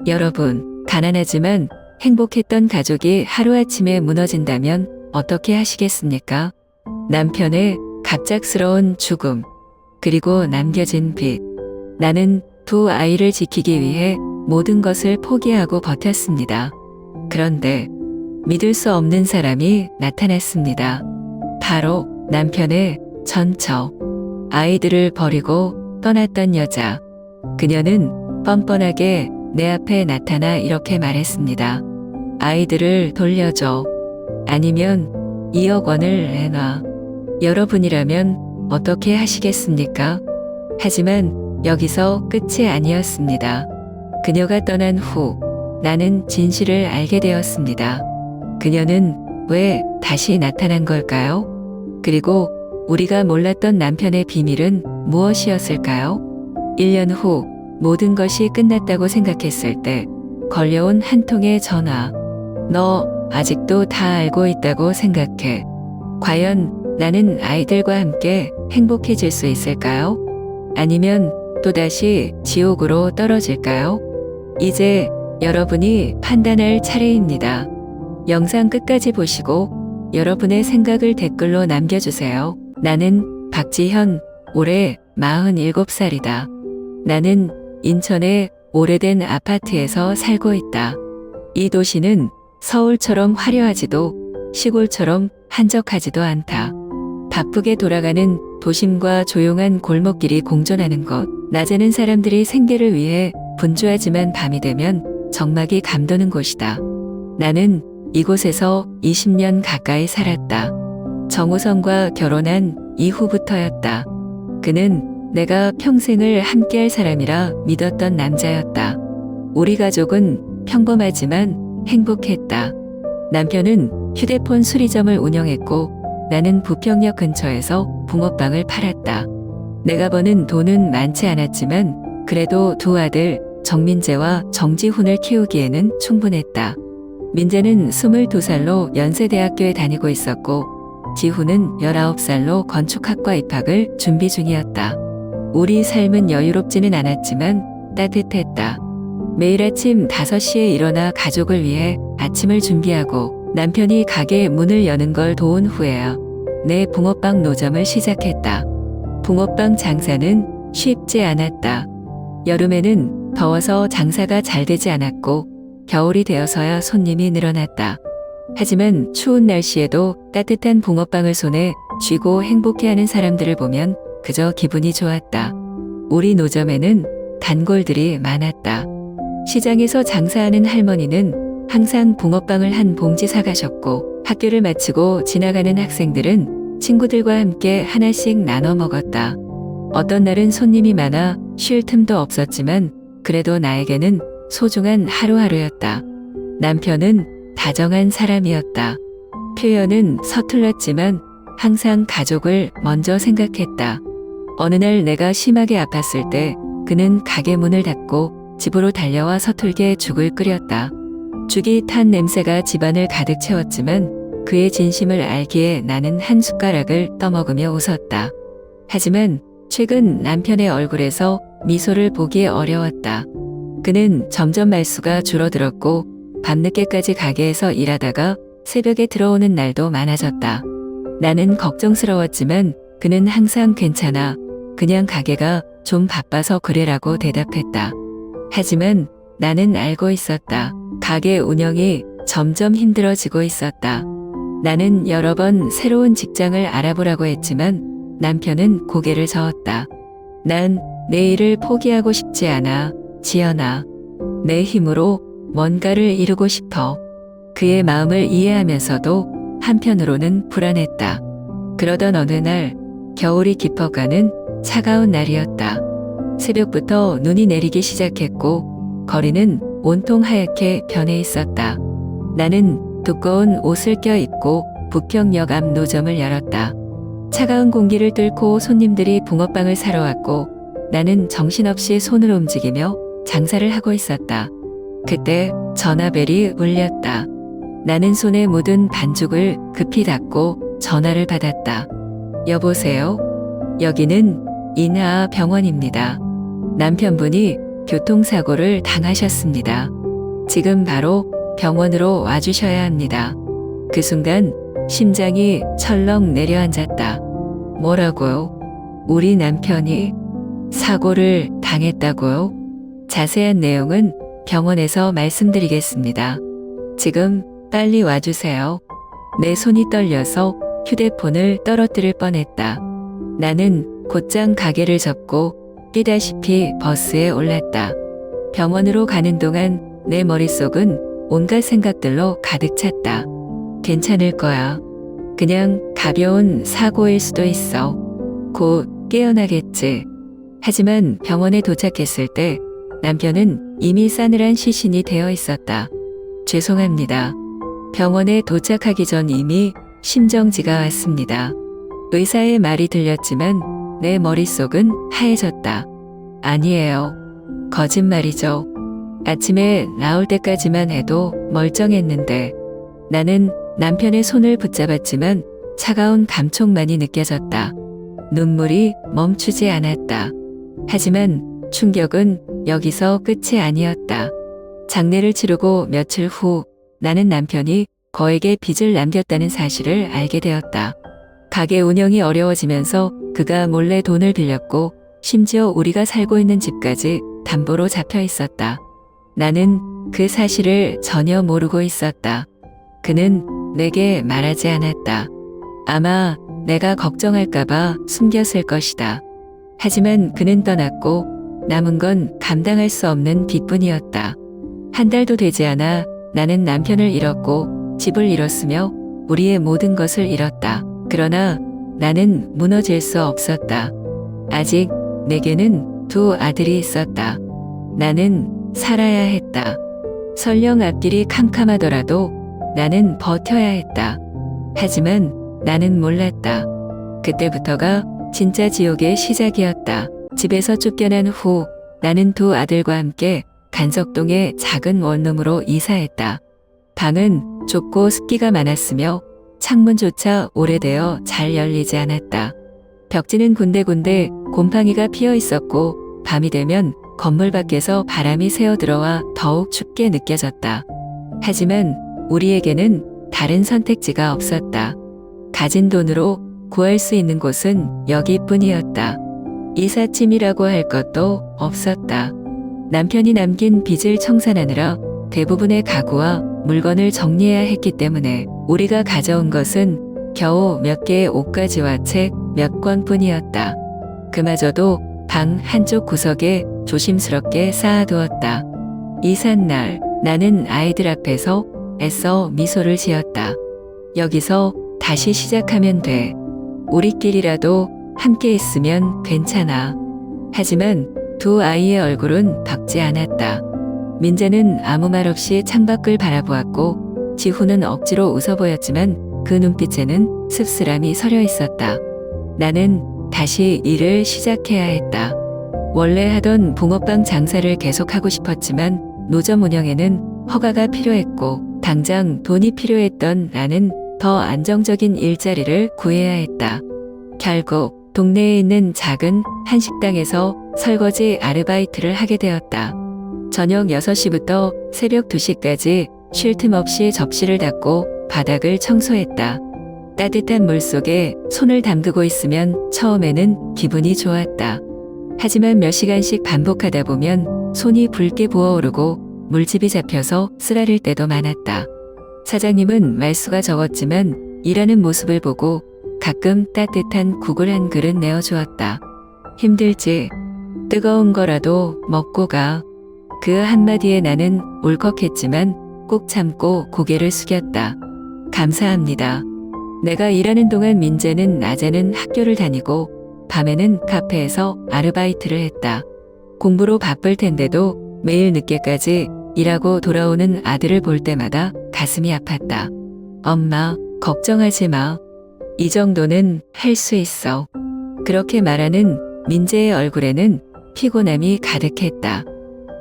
여러분, 가난하지만 행복했던 가족이 하루아침에 무너진다면 어떻게 하시겠습니까? 남편의 갑작스러운 죽음, 그리고 남겨진 빚. 나는 두 아이를 지키기 위해 모든 것을 포기하고 버텼습니다. 그런데 믿을 수 없는 사람이 나타났습니다. 바로 남편의 전처. 아이들을 버리고 떠났던 여자. 그녀는 뻔뻔하게 내 앞에 나타나 이렇게 말했습니다. 아이들을 돌려줘. 아니면 2억 원을 내놔. 여러분이라면 어떻게 하시겠습니까? 하지만 여기서 끝이 아니었습니다. 그녀가 떠난 후 나는 진실을 알게 되었습니다. 그녀는 왜 다시 나타난 걸까요? 그리고 우리가 몰랐던 남편의 비밀은 무엇이었을까요? 1년 후 모든 것이 끝났다고 생각했을 때 걸려온 한 통의 전화. 너 아직도 다 알고 있다고 생각해. 과연 나는 아이들과 함께 행복해질 수 있을까요? 아니면 또다시 지옥으로 떨어질까요? 이제 여러분이 판단할 차례입니다. 영상 끝까지 보시고 여러분의 생각을 댓글로 남겨주세요. 나는 박지현, 올해 47살이다. 나는 인천의 오래된 아파트에서 살고 있다. 이 도시는 서울처럼 화려하지도 시골처럼 한적하지도 않다. 바쁘게 돌아가는 도심과 조용한 골목길이 공존하는 곳. 낮에는 사람들이 생계를 위해 분주하지만 밤이 되면 정막이 감도는 곳이다. 나는 이곳에서 20년 가까이 살았다. 정우성과 결혼한 이후부터였다. 그는 내가 평생을 함께할 사람이라 믿었던 남자였다. 우리 가족은 평범하지만 행복했다. 남편은 휴대폰 수리점을 운영했고 나는 부평역 근처에서 붕어빵을 팔았다. 내가 버는 돈은 많지 않았지만 그래도 두 아들 정민재와 정지훈을 키우기에는 충분했다. 민재는 22살로 연세대학교에 다니고 있었고 지훈은 19살로 건축학과 입학을 준비 중이었다. 우리 삶은 여유롭지는 않았지만 따뜻했다. 매일 아침 5시에 일어나 가족을 위해 아침을 준비하고 남편이 가게 문을 여는 걸 도운 후에야 내 붕어빵 노점을 시작했다. 붕어빵 장사는 쉽지 않았다. 여름에는 더워서 장사가 잘 되지 않았고 겨울이 되어서야 손님이 늘어났다. 하지만 추운 날씨에도 따뜻한 붕어빵을 손에 쥐고 행복해하는 사람들을 보면 그저 기분이 좋았다. 우리 노점에는 단골들이 많았다. 시장에서 장사하는 할머니는 항상 붕어빵을 한 봉지 사가셨고 학교를 마치고 지나가는 학생들은 친구들과 함께 하나씩 나눠 먹었다. 어떤 날은 손님이 많아 쉴 틈도 없었지만 그래도 나에게는 소중한 하루하루였다. 남편은 다정한 사람이었다. 표현은 서툴렀지만 항상 가족을 먼저 생각했다. 어느 날 내가 심하게 아팠을 때 그는 가게 문을 닫고 집으로 달려와 서툴게 죽을 끓였다. 죽이 탄 냄새가 집안을 가득 채웠지만 그의 진심을 알기에 나는 한 숟가락을 떠먹으며 웃었다. 하지만 최근 남편의 얼굴에서 미소를 보기 어려웠다. 그는 점점 말수가 줄어들었고 밤늦게까지 가게에서 일하다가 새벽에 들어오는 날도 많아졌다. 나는 걱정스러웠지만 그는 항상 괜찮아. 그냥 가게가 좀 바빠서 그래라고 대답했다. 하지만 나는 알고 있었다. 가게 운영이 점점 힘들어지고 있었다. 나는 여러 번 새로운 직장을 알아보라고 했지만 남편은 고개를 저었다. 난 내 일을 포기하고 싶지 않아, 지연아. 내 힘으로 뭔가를 이루고 싶어. 그의 마음을 이해하면서도 한편으로는 불안했다. 그러던 어느 날 겨울이 깊어가는 차가운 날이었다. 새벽부터 눈이 내리기 시작했고 거리는 온통 하얗게 변해 있었다. 나는 두꺼운 옷을 껴입고 부평역 앞 노점을 열었다. 차가운 공기를 뚫고 손님들이 붕어빵을 사러 왔고 나는 정신없이 손을 움직이며 장사를 하고 있었다. 그때 전화벨이 울렸다. 나는 손에 묻은 반죽을 급히 닫고 전화를 받았다. 여보세요? 여기는 인하 병원입니다. 남편분이 교통사고를 당하셨습니다. 지금 바로 병원으로 와주셔야 합니다. 그 순간 심장이 철렁 내려앉았다. 뭐라고요? 우리 남편이 사고를 당했다고요? 자세한 내용은 병원에서 말씀드리겠습니다. 지금 빨리 와주세요. 내 손이 떨려서 휴대폰을 떨어뜨릴 뻔했다. 나는 곧장 가게를 접고 뛰다시피 버스에 올랐다. 병원으로 가는 동안 내 머릿속은 온갖 생각들로 가득 찼다. 괜찮을 거야. 그냥 가벼운 사고일 수도 있어. 곧 깨어나겠지. 하지만 병원에 도착했을 때 남편은 이미 싸늘한 시신이 되어 있었다. 죄송합니다. 병원에 도착하기 전 이미 심정지가 왔습니다. 의사의 말이 들렸지만 내 머릿속은 하얘졌다. 아니에요. 거짓말이죠. 아침에 나올 때까지만 해도 멀쩡했는데 나는 남편의 손을 붙잡았지만 차가운 감촉만이 느껴졌다. 눈물이 멈추지 않았다. 하지만 충격은 여기서 끝이 아니었다. 장례를 치르고 며칠 후 나는 남편이 거액의 빚을 남겼다는 사실을 알게 되었다. 가게 운영이 어려워지면서 그가 몰래 돈을 빌렸고 심지어 우리가 살고 있는 집까지 담보로 잡혀 있었다. 나는 그 사실을 전혀 모르고 있었다. 그는 내게 말하지 않았다. 아마 내가 걱정할까봐 숨겼을 것이다. 하지만 그는 떠났고 남은 건 감당할 수 없는 빚뿐이었다. 한 달도 되지 않아 나는 남편을 잃었고 집을 잃었으며 우리의 모든 것을 잃었다. 그러나 나는 무너질 수 없었다. 아직 내게는 두 아들이 있었다. 나는 살아야 했다. 설령 앞길이 캄캄하더라도 나는 버텨야 했다. 하지만 나는 몰랐다. 그때부터가 진짜 지옥의 시작이었다. 집에서 쫓겨난 후 나는 두 아들과 함께 간석동의 작은 원룸으로 이사했다. 방은 좁고 습기가 많았으며 창문조차 오래되어 잘 열리지 않았다. 벽지는 군데군데 곰팡이가 피어 있었고 밤이 되면 건물 밖에서 바람이 새어들어와 더욱 춥게 느껴졌다. 하지만 우리에게는 다른 선택지가 없었다. 가진 돈으로 구할 수 있는 곳은 여기뿐이었다. 이삿짐이라고 할 것도 없었다. 남편이 남긴 빚을 청산하느라 대부분의 가구와 물건을 정리해야 했기 때문에 우리가 가져온 것은 겨우 몇 개의 옷가지와 책 몇 권뿐이었다. 그마저도 방 한쪽 구석에 조심스럽게 쌓아두었다. 이삿날 나는 아이들 앞에서 애써 미소를 지었다. 여기서 다시 시작하면 돼. 우리끼리라도 함께 있으면 괜찮아. 하지만 두 아이의 얼굴은 밝지 않았다. 민재는 아무 말 없이 창밖을 바라보았고 지후는 억지로 웃어 보였지만 그 눈빛에는 씁쓸함이 서려 있었다. 나는 다시 일을 시작해야 했다. 원래 하던 붕어빵 장사를 계속하고 싶었지만 노점 운영에는 허가가 필요했고 당장 돈이 필요했던 나는 더 안정적인 일자리를 구해야 했다. 결국 동네에 있는 작은 한식당에서 설거지 아르바이트를 하게 되었다. 저녁 6시부터 새벽 2시까지 쉴 틈 없이 접시를 닦고 바닥을 청소했다. 따뜻한 물 속에 손을 담그고 있으면 처음에는 기분이 좋았다. 하지만 몇 시간씩 반복하다 보면 손이 붉게 부어오르고 물집이 잡혀서 쓰라릴 때도 많았다. 사장님은 말수가 적었지만 일하는 모습을 보고 가끔 따뜻한 국을 한 그릇 내어주었다. 힘들지? 뜨거운 거라도 먹고 가. 그 한마디에 나는 울컥했지만 꼭 참고 고개를 숙였다. 감사합니다. 내가 일하는 동안 민재는 낮에는 학교를 다니고 밤에는 카페에서 아르바이트를 했다. 공부로 바쁠 텐데도 매일 늦게까지 일하고 돌아오는 아들을 볼 때마다 가슴이 아팠다. 엄마, 걱정하지 마. 이 정도는 할 수 있어. 그렇게 말하는 민재의 얼굴에는 피곤함이 가득했다.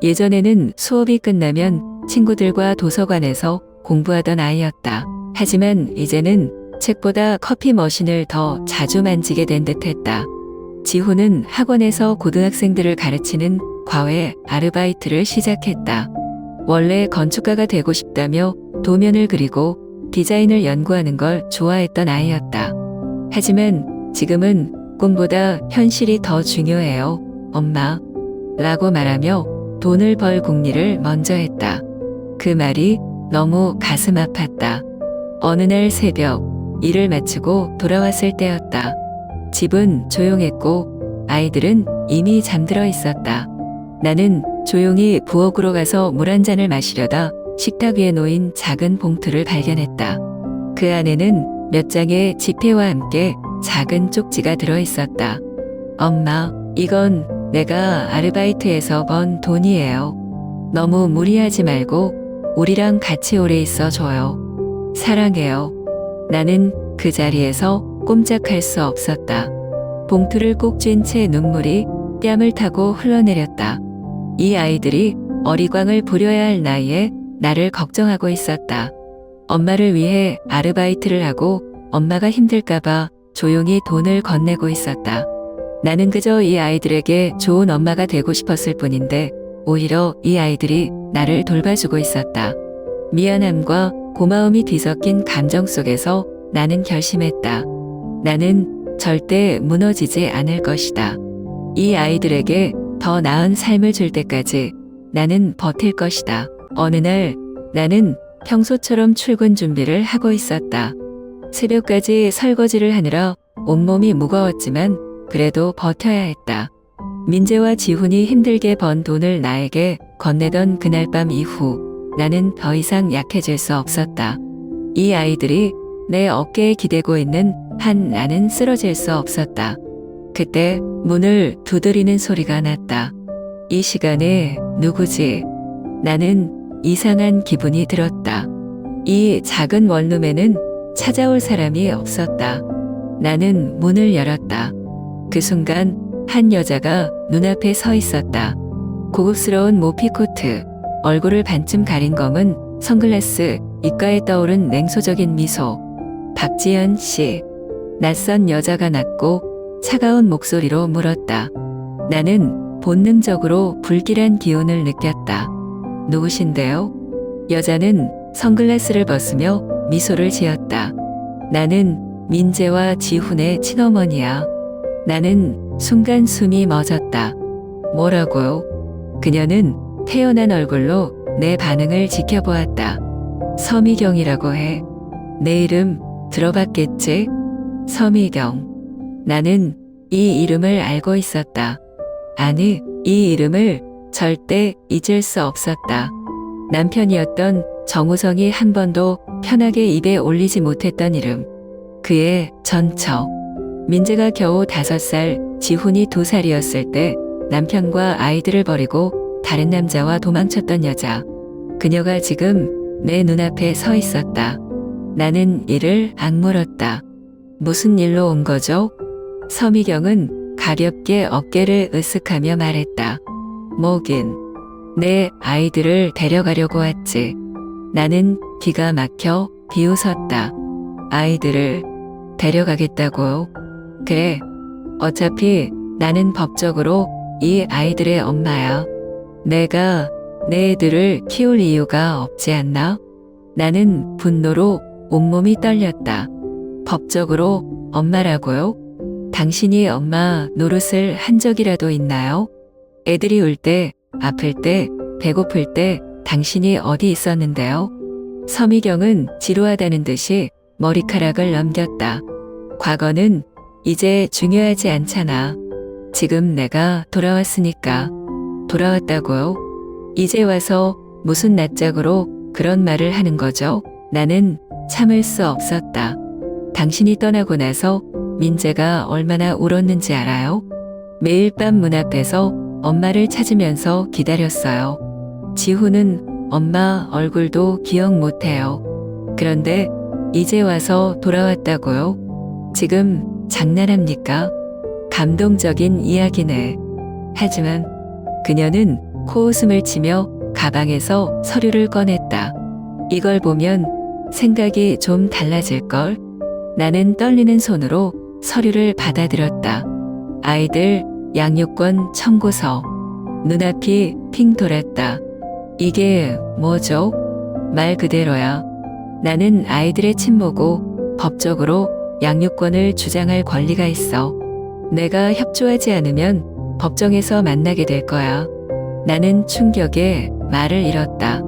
예전에는 수업이 끝나면 친구들과 도서관에서 공부하던 아이였다. 하지만 이제는 책보다 커피 머신을 더 자주 만지게 된 듯했다. 지호는 학원에서 고등학생들을 가르치는 과외 아르바이트를 시작했다. 원래 건축가가 되고 싶다며 도면을 그리고 디자인을 연구하는 걸 좋아했던 아이였다. 하지만 지금은 꿈보다 현실이 더 중요해요, 엄마. 라고 말하며 돈을 벌 궁리를 먼저 했다. 그 말이 너무 가슴 아팠다. 어느 날 새벽, 일을 마치고 돌아왔을 때였다. 집은 조용했고 아이들은 이미 잠들어 있었다. 나는 조용히 부엌으로 가서 물 한 잔을 마시려다 식탁 위에 놓인 작은 봉투를 발견했다. 그 안에는 몇 장의 지폐와 함께 작은 쪽지가 들어 있었다. 엄마, 이건 내가 아르바이트에서 번 돈이에요. 너무 무리하지 말고 우리랑 같이 오래 있어 줘요. 사랑해요. 나는 그 자리에서 꼼짝할 수 없었다. 봉투를 꼭 쥔 채 눈물이 뺨을 타고 흘러내렸다. 이 아이들이 어리광을 부려야 할 나이에 나를 걱정하고 있었다. 엄마를 위해 아르바이트를 하고 엄마가 힘들까봐 조용히 돈을 건네고 있었다. 나는 그저 이 아이들에게 좋은 엄마가 되고 싶었을 뿐인데 오히려 이 아이들이 나를 돌봐주고 있었다. 미안함과 고마움이 뒤섞인 감정 속에서 나는 결심했다. 나는 절대 무너지지 않을 것이다. 이 아이들에게 더 나은 삶을 줄 때까지 나는 버틸 것이다. 어느 날 나는 평소처럼 출근 준비를 하고 있었다. 새벽까지 설거지를 하느라 온몸이 무거웠지만 그래도 버텨야 했다. 민재와 지훈이 힘들게 번 돈을 나에게 건네던 그날 밤 이후 나는 더 이상 약해질 수 없었다. 이 아이들이 내 어깨에 기대고 있는 한 나는 쓰러질 수 없었다. 그때 문을 두드리는 소리가 났다. 이 시간에 누구지? 나는 이상한 기분이 들었다. 이 작은 원룸에는 찾아올 사람이 없었다. 나는 문을 열었다. 그 순간 한 여자가 눈앞에 서 있었다. 고급스러운 모피코트, 얼굴을 반쯤 가린 검은 선글라스, 입가에 떠오른 냉소적인 미소. 박지연 씨. 낯선 여자가 낮고 차가운 목소리로 물었다. 나는 본능적으로 불길한 기운을 느꼈다. 누구신데요? 여자는 선글라스를 벗으며 미소를 지었다. 나는 민재와 지훈의 친어머니야. 나는 순간 숨이 멎었다. 뭐라고요? 그녀는 태연한 얼굴로 내 반응을 지켜보았다. 서미경이라고 해. 내 이름 들어봤겠지? 서미경. 나는 이 이름을 알고 있었다. 아니, 이 이름을 절대 잊을 수 없었다. 남편이었던 정우성이 한 번도 편하게 입에 올리지 못했던 이름. 그의 전처. 민재가 겨우 5살, 지훈이 2살이었을 때 남편과 아이들을 버리고 다른 남자와 도망쳤던 여자. 그녀가 지금 내 눈앞에 서 있었다. 나는 이를 악물었다. 무슨 일로 온 거죠? 서미경은 가볍게 어깨를 으쓱하며 말했다. 뭐긴. 내 아이들을 데려가려고 왔지. 나는 기가 막혀 비웃었다. 아이들을 데려가겠다고요? 그래. 어차피 나는 법적으로 이 아이들의 엄마야. 내가 내 애들을 키울 이유가 없지 않나? 나는 분노로 온몸이 떨렸다. 법적으로 엄마라고요? 당신이 엄마 노릇을 한 적이라도 있나요? 애들이 울 때, 아플 때, 배고플 때 당신이 어디 있었는데요? 서미경은 지루하다는 듯이 머리카락을 넘겼다. 과거는 이제 중요하지 않잖아. 지금 내가 돌아왔으니까. 돌아왔다고요? 이제 와서 무슨 낯짝으로 그런 말을 하는 거죠? 나는 참을 수 없었다. 당신이 떠나고 나서 민재가 얼마나 울었는지 알아요? 매일 밤 문 앞에서 엄마를 찾으면서 기다렸어요. 지훈은 엄마 얼굴도 기억 못해요. 그런데 이제 와서 돌아왔다고요? 지금 장난합니까? 감동적인 이야기네. 하지만 그녀는 코웃음을 치며 가방에서 서류를 꺼냈다. 이걸 보면 생각이 좀 달라질걸? 나는 떨리는 손으로 서류를 받아들였다. 아이들 양육권 청구서. 눈앞이 핑 돌았다. 이게 뭐죠? 말 그대로야. 나는 아이들의 친모고 법적으로 양육권을 주장할 권리가 있어. 내가 협조하지 않으면 법정에서 만나게 될 거야. 나는 충격에 말을 잃었다.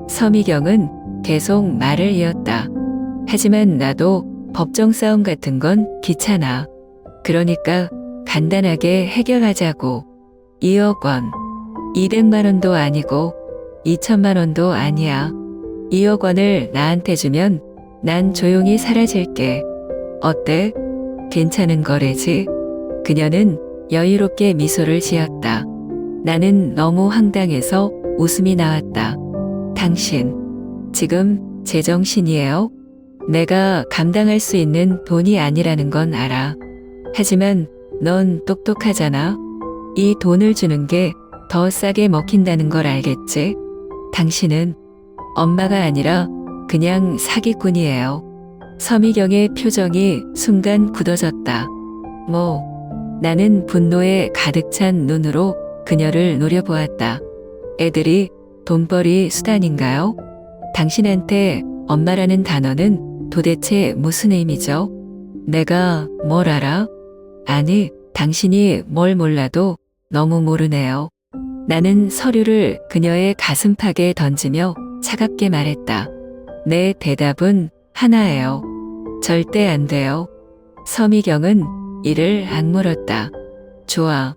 서미경은 계속 말을 이었다. 하지만 나도 법정 싸움 같은 건 귀찮아. 그러니까 간단하게 해결하자고. 2억 원. 200만 원도 아니고 2천만 원도 아니야. 2억 원을 나한테 주면 난 조용히 사라질게. 어때? 괜찮은 거래지? 그녀는 여유롭게 미소를 지었다. 나는 너무 황당해서 웃음이 나왔다. 당신, 지금 제정신이에요? 내가 감당할 수 있는 돈이 아니라는 건 알아. 하지만 넌 똑똑하잖아. 이 돈을 주는 게 더 싸게 먹힌다는 걸 알겠지? 당신은 엄마가 아니라 그냥 사기꾼이에요. 서미경의 표정이 순간 굳어졌다. 나는 분노에 가득 찬 눈으로 그녀를 노려보았다. 애들이 돈벌이 수단인가요? 당신한테 엄마라는 단어는 도대체 무슨 의미죠? 내가 뭘 알아? 아니, 당신이 뭘 몰라도 너무 모르네요. 나는 서류를 그녀의 가슴팍에 던지며 차갑게 말했다. 내 대답은 하나예요. 절대 안 돼요. 서미경은 이를 악물었다. 좋아.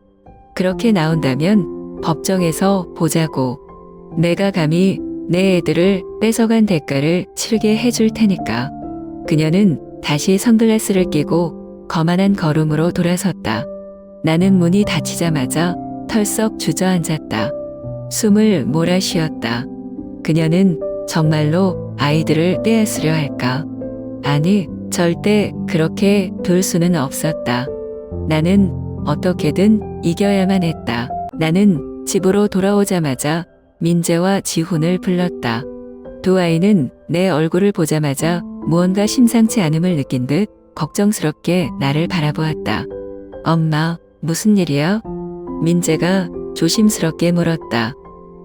그렇게 나온다면 법정에서 보자고. 내가 감히 내 애들을 뺏어간 대가를 치르게 해줄 테니까. 그녀는 다시 선글라스를 끼고 거만한 걸음으로 돌아섰다. 나는 문이 닫히자마자 털썩 주저앉았다. 숨을 몰아쉬었다. 그녀는 정말로 아이들을 빼앗으려 할까? 아니, 절대 그렇게 둘 수는 없었다. 나는 어떻게든 이겨야만 했다. 나는 집으로 돌아오자마자 민재와 지훈을 불렀다. 두 아이는 내 얼굴을 보자마자 무언가 심상치 않음을 느낀 듯 걱정스럽게 나를 바라보았다. 엄마, 무슨 일이야? 민재가 조심스럽게 물었다.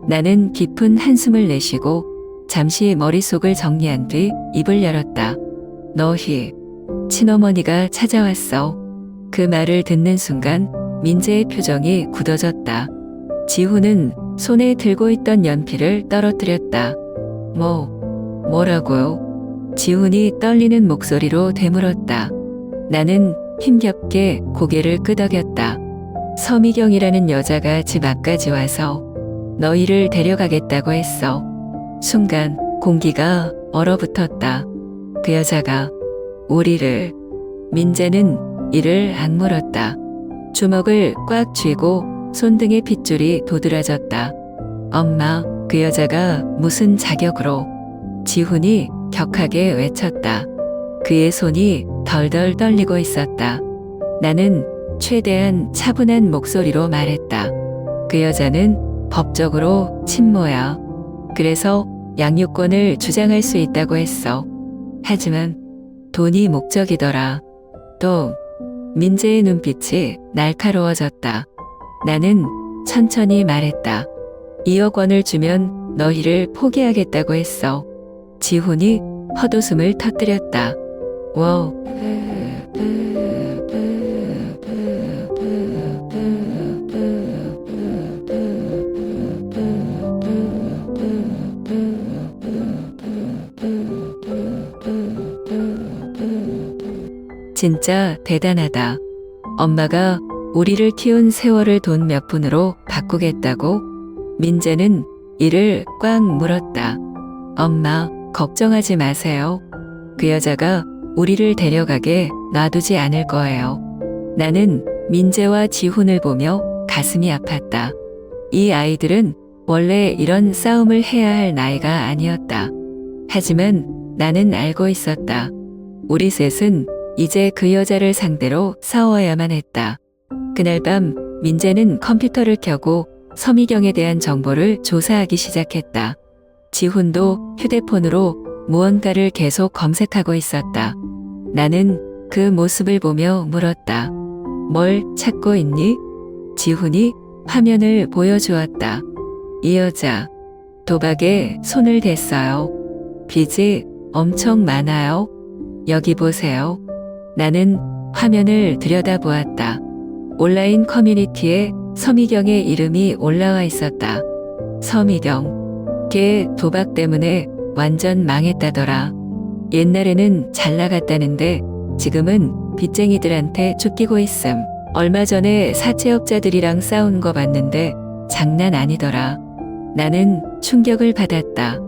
나는 깊은 한숨을 내쉬고 잠시 머릿속을 정리한 뒤 입을 열었다. 너희 친어머니가 찾아왔어. 그 말을 듣는 순간 민재의 표정이 굳어졌다. 지훈은 손에 들고 있던 연필을 떨어뜨렸다. 뭐라고요? 지훈이 떨리는 목소리로 되물었다. 나는 힘겹게 고개를 끄덕였다. 서미경이라는 여자가 집 앞까지 와서 너희를 데려가겠다고 했어. 순간 공기가 얼어붙었다. 그 여자가 우리를. 민재는 이를 악물었다. 주먹을 꽉 쥐고 손등의 핏줄이 도드라졌다. 엄마, 그 여자가 무슨 자격으로? 지훈이 격하게 외쳤다. 그의 손이 덜덜 떨리고 있었다. 나는 최대한 차분한 목소리로 말했다. 그 여자는 법적으로 친모야. 그래서 양육권을 주장할 수 있다고 했어. 하지만 돈이 목적이더라. 또 민재의 눈빛이 날카로워졌다. 나는 천천히 말했다. 2억 원을 주면 너희를 포기하겠다고 했어. 지훈이 헛웃음을 터뜨렸다. 진짜 대단하다. 엄마가 우리를 키운 세월을 돈 몇 푼으로 바꾸겠다고? 민재는 이를 꽉 물었다. 엄마, 걱정하지 마세요. 그 여자가 우리를 데려가게 놔두지 않을 거예요. 나는 민재와 지훈을 보며 가슴이 아팠다. 이 아이들은 원래 이런 싸움을 해야 할 나이가 아니었다. 하지만 나는 알고 있었다. 우리 셋은 이제 그 여자를 상대로 싸워야만 했다. 그날 밤 민재는 컴퓨터를 켜고 서미경에 대한 정보를 조사하기 시작했다. 지훈도 휴대폰으로 무언가를 계속 검색하고 있었다. 나는 그 모습을 보며 물었다. 뭘 찾고 있니? 지훈이 화면을 보여주었다. 이 여자, 도박에 손을 댔어요. 빚이 엄청 많아요. 여기 보세요. 나는 화면을 들여다보았다. 온라인 커뮤니티에 서미경의 이름이 올라와 있었다. 서미경. 걔 도박 때문에 완전 망했다더라. 옛날에는 잘 나갔다는데 지금은 빚쟁이들한테 쫓기고 있음. 얼마 전에 사채업자들이랑 싸운 거 봤는데 장난 아니더라. 나는 충격을 받았다.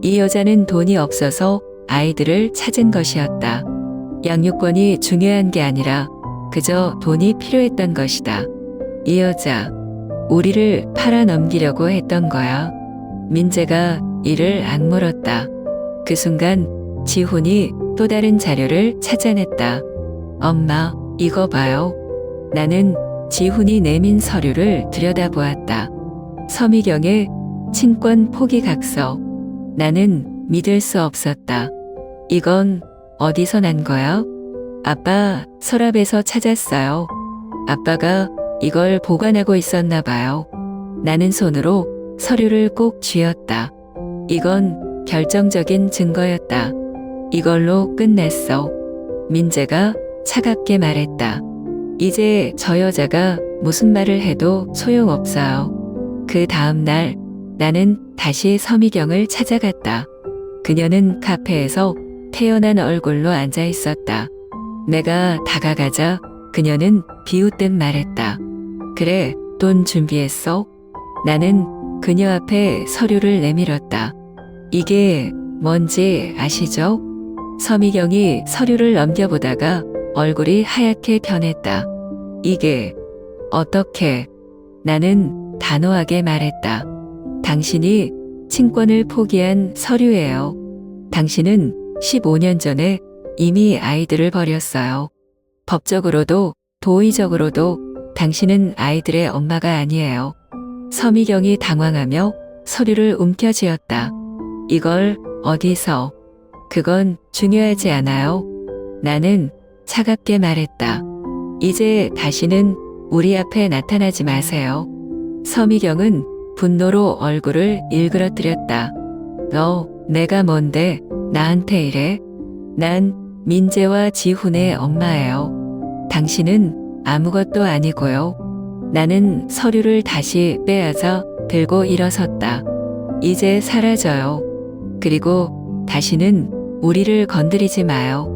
이 여자는 돈이 없어서 아이들을 찾은 것이었다. 양육권이 중요한 게 아니라 그저 돈이 필요했던 것이다. 이 여자, 우리를 팔아넘기려고 했던 거야. 민재가 이를 악물었다. 그 순간 지훈이 또 다른 자료를 찾아냈다. 엄마, 이거 봐요. 나는 지훈이 내민 서류를 들여다보았다. 서미경의 친권 포기 각서. 나는 믿을 수 없었다. 이건 어디서 난 거야? 아빠 서랍에서 찾았어요. 아빠가 이걸 보관하고 있었나 봐요. 나는 손으로 서류를 꼭 쥐었다. 이건 결정적인 증거였다. 이걸로 끝냈어. 민재가 차갑게 말했다. 이제 저 여자가 무슨 말을 해도 소용없어요. 그 다음 날 나는 다시 서미경을 찾아갔다. 그녀는 카페에서 태연한 얼굴로 앉아 있었다. 내가 다가가자 그녀는 비웃듯 말했다. 그래, 돈 준비했어? 나는 그녀 앞에 서류를 내밀었다. 이게 뭔지 아시죠? 서미경이 서류를 넘겨보다가 얼굴이 하얗게 변했다. 이게 어떻게? 나는 단호하게 말했다. 당신이 친권을 포기한 서류예요. 당신은 15년 전에 이미 아이들을 버렸어요. 법적으로도 도의적으로도 당신은 아이들의 엄마가 아니에요. 서미경이 당황하며 서류를 움켜쥐었다. 이걸 어디서? 그건 중요하지 않아요. 나는 차갑게 말했다. 이제 다시는 우리 앞에 나타나지 마세요. 서미경은 분노로 얼굴을 일그러뜨렸다. 너, 내가 뭔데 나한테 이래? 난 민재와 지훈의 엄마예요. 당신은 아무것도 아니고요. 나는 서류를 다시 빼앗아 들고 일어섰다. 이제 사라져요. 그리고 다시는 우리를 건드리지 마요.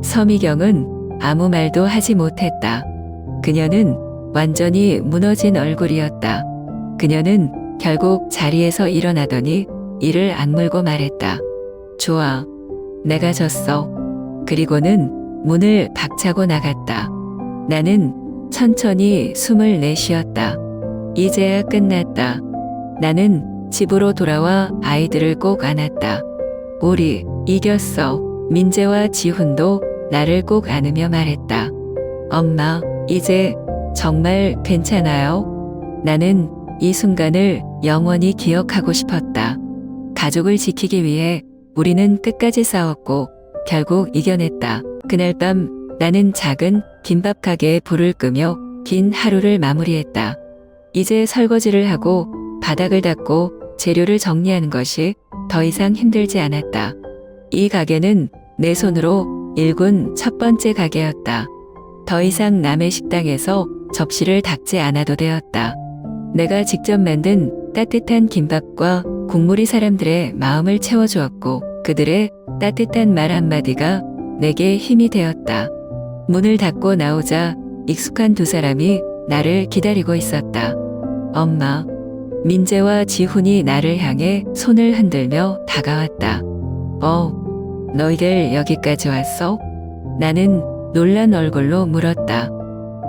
서미경은 아무 말도 하지 못했다. 그녀는 완전히 무너진 얼굴이었다. 그녀는 결국 자리에서 일어나더니 이를 악물고 말했다. 좋아. 내가 졌어. 그리고는 문을 박차고 나갔다. 나는 천천히 숨을 내쉬었다. 이제야 끝났다. 나는 집으로 돌아와 아이들을 꼭 안았다. 우리 이겼어. 민재와 지훈도 나를 꼭 안으며 말했다. 엄마, 이제 정말 괜찮아요? 나는 이 순간을 영원히 기억하고 싶었다. 가족을 지키기 위해 우리는 끝까지 싸웠고 결국 이겨냈다. 그날 밤 나는 작은 김밥 가게에 불을 끄며 긴 하루를 마무리했다. 이제 설거지를 하고 바닥을 닦고 재료를 정리하는 것이 더 이상 힘들지 않았다. 이 가게는 내 손으로 일군 첫 번째 가게였다. 더 이상 남의 식당에서 접시를 닦지 않아도 되었다. 내가 직접 만든 따뜻한 김밥과 국물이 사람들의 마음을 채워주었고 그들의 따뜻한 말 한마디가 내게 힘이 되었다. 문을 닫고 나오자 익숙한 두 사람이 나를 기다리고 있었다. 엄마, 민재와 지훈이 나를 향해 손을 흔들며 다가왔다. 너희들 여기까지 왔어? 나는 놀란 얼굴로 물었다.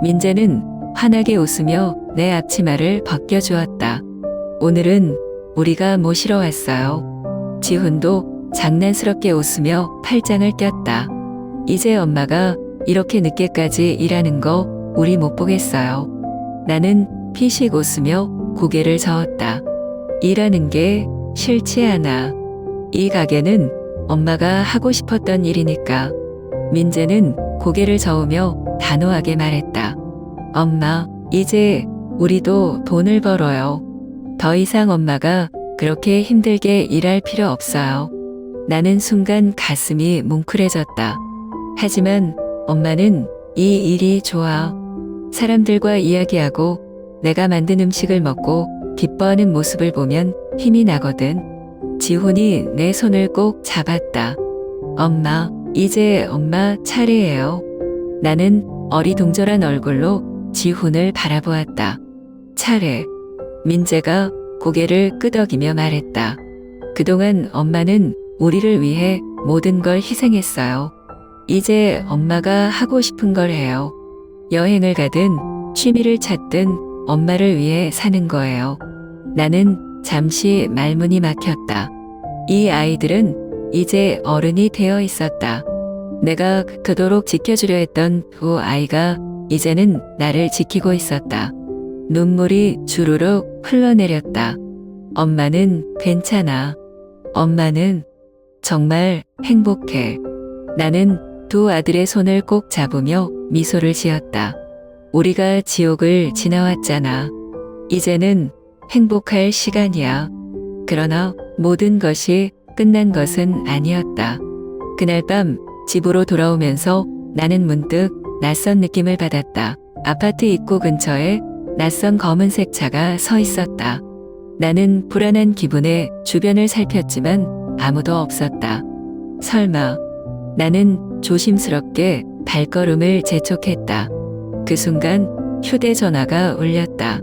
민재는 환하게 웃으며 내 앞치마를 벗겨주었다. 오늘은 우리가 모시러 왔어요. 지훈도 장난스럽게 웃으며 팔짱을 꼈다. 이제 엄마가 이렇게 늦게까지 일하는 거 우리 못 보겠어요. 나는 피식 웃으며 고개를 저었다. 일하는 게 싫지 않아. 이 가게는 엄마가 하고 싶었던 일이니까. 민재는 고개를 저으며 단호하게 말했다. 엄마, 이제 우리도 돈을 벌어요. 더 이상 엄마가 그렇게 힘들게 일할 필요 없어요. 나는 순간 가슴이 뭉클해졌다. 하지만 엄마는 이 일이 좋아. 사람들과 이야기하고 내가 만든 음식을 먹고 기뻐하는 모습을 보면 힘이 나거든. 지훈이 내 손을 꼭 잡았다. 엄마, 이제 엄마 차례예요. 나는 어리둥절한 얼굴로 지훈을 바라보았다. 차례. 민재가 고개를 끄덕이며 말했다. 그동안 엄마는 우리를 위해 모든 걸 희생했어요. 이제 엄마가 하고 싶은 걸 해요. 여행을 가든 취미를 찾든 엄마를 위해 사는 거예요. 나는 잠시 말문이 막혔다. 이 아이들은 이제 어른이 되어 있었다. 내가 그토록 지켜주려 했던 두 아이가 이제는 나를 지키고 있었다. 눈물이 주르륵 흘러내렸다. 엄마는 괜찮아. 엄마는 정말 행복해. 나는 두 아들의 손을 꼭 잡으며 미소를 지었다. 우리가 지옥을 지나왔잖아. 이제는 행복할 시간이야. 그러나 모든 것이 끝난 것은 아니었다. 그날 밤 집으로 돌아오면서 나는 문득 낯선 느낌을 받았다. 아파트 입구 근처에 낯선 검은색 차가 서 있었다. 나는 불안한 기분에 주변을 살폈지만 아무도 없었다. 설마. 나는 조심스럽게 발걸음을 재촉했다. 그 순간 휴대전화가 울렸다.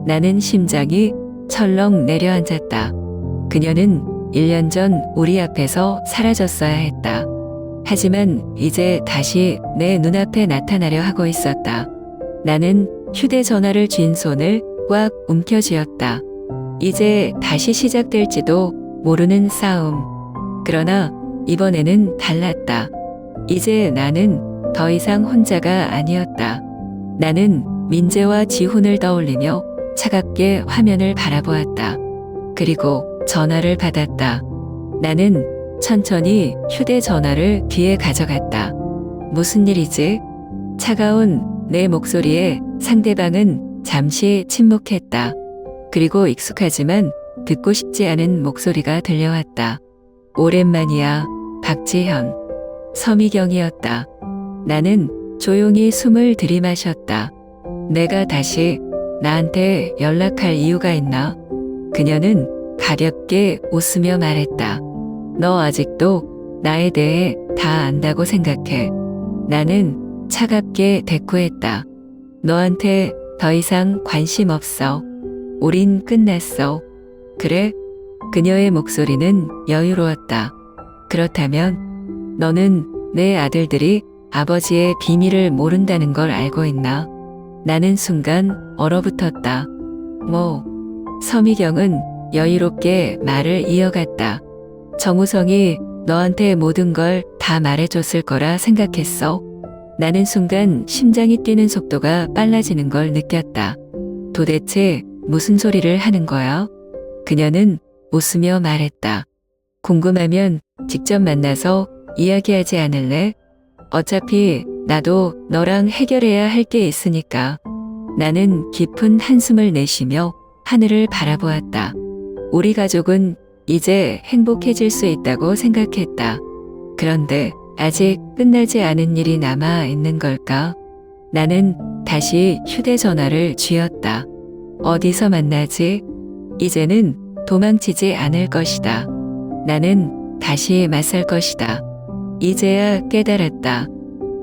나는 심장이 철렁 내려앉았다. 그녀는 1년 전 우리 앞에서 사라졌어야 했다. 하지만 이제 다시 내 눈앞에 나타나려 하고 있었다. 나는 휴대전화를 쥔 손을 꽉 움켜쥐었다. 이제 다시 시작될지도 모르는 싸움. 그러나 이번에는 달랐다. 이제 나는 더 이상 혼자가 아니었다. 나는 민재와 지훈을 떠올리며 차갑게 화면을 바라보았다. 그리고 전화를 받았다. 나는 천천히 휴대전화를 귀에 가져갔다. 무슨 일이지? 차가운 내 목소리에 상대방은 잠시 침묵했다. 그리고 익숙하지만 듣고 싶지 않은 목소리가 들려왔다. 오랜만이야, 박지현. 서미경이었다. 나는 조용히 숨을 들이마셨다. 내가 다시 나한테 연락할 이유가 있나? 그녀는 가볍게 웃으며 말했다. 너 아직도 나에 대해 다 안다고 생각해. 나는 차갑게 대꾸했다. 너한테 더 이상 관심 없어. 우린 끝났어. 그래? 그녀의 목소리는 여유로웠다. 그렇다면 너는 내 아들들이 아버지의 비밀을 모른다는 걸 알고 있나? 나는 순간 얼어붙었다. 뭐? 서미경은 여유롭게 말을 이어갔다. 정우성이 너한테 모든 걸 다 말해줬을 거라 생각했어. 나는 순간 심장이 뛰는 속도가 빨라지는 걸 느꼈다. 도대체 무슨 소리를 하는 거야? 그녀는 웃으며 말했다. 궁금하면 직접 만나서 이야기하지 않을래? 어차피 나도 너랑 해결해야 할 게 있으니까. 나는 깊은 한숨을 내쉬며 하늘을 바라보았다. 우리 가족은 이제 행복해질 수 있다고 생각했다. 그런데 아직 끝나지 않은 일이 남아 있는 걸까? 나는 다시 휴대전화를 쥐었다. 어디서 만나지? 이제는 도망치지 않을 것이다. 나는 다시 맞설 것이다. 이제야 깨달았다.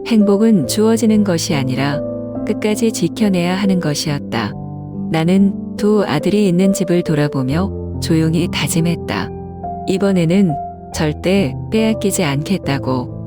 행복은 주어지는 것이 아니라 끝까지 지켜내야 하는 것이었다. 나는 두 아들이 있는 집을 돌아보며 조용히 다짐했다. 이번에는 절대 빼앗기지 않겠다고.